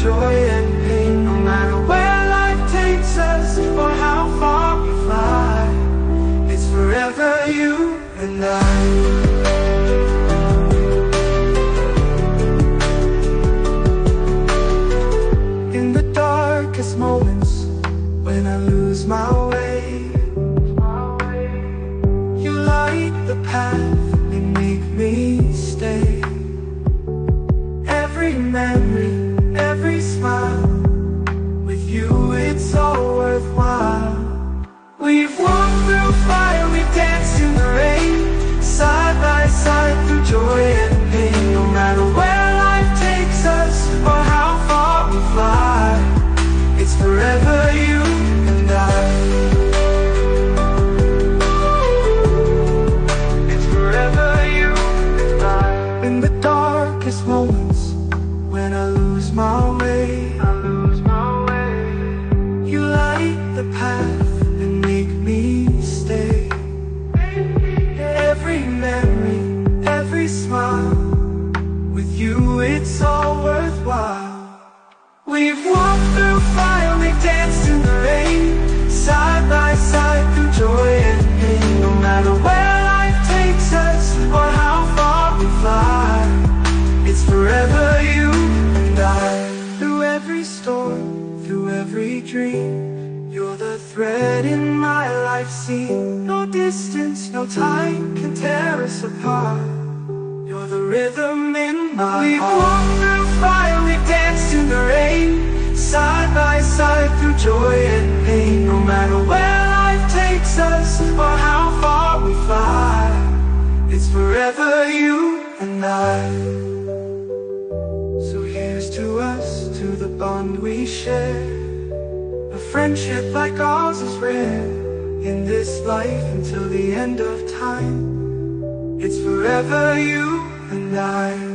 joy and pain. No matter where life takes us or how far we fly, it's forever you and I. In the darkest moments, when I lose my way, you light the path and make me stay. Every memory, every smile, with you it's all worthwhile. We've walked through fire, we've danced in the rain, side by side through joy and pain. No matter where life takes us or how far we fly, it's forever you and I. It's forever you and I. In the darkest moments, when I lose my way, you light the path and make me stay. Every memory, every smile, with you it's all worthwhile. We've walked through fire, we've danced in the rain, side by side through joy and pain. No matter where life takes us or how far we fly, it's forever you and I. Through every storm, through every dream, you're the thread in my life scene. No distance, no time can tear us apart. You're the rhythm in my heart. We've walked through fire, we've danced in the rain, side by side through joy and pain. No matter where life takes us or how far we fly, it's forever you and I. So here's to us, to the bond we share. A friendship like ours is rare. In this life until the end of time, it's forever you and I.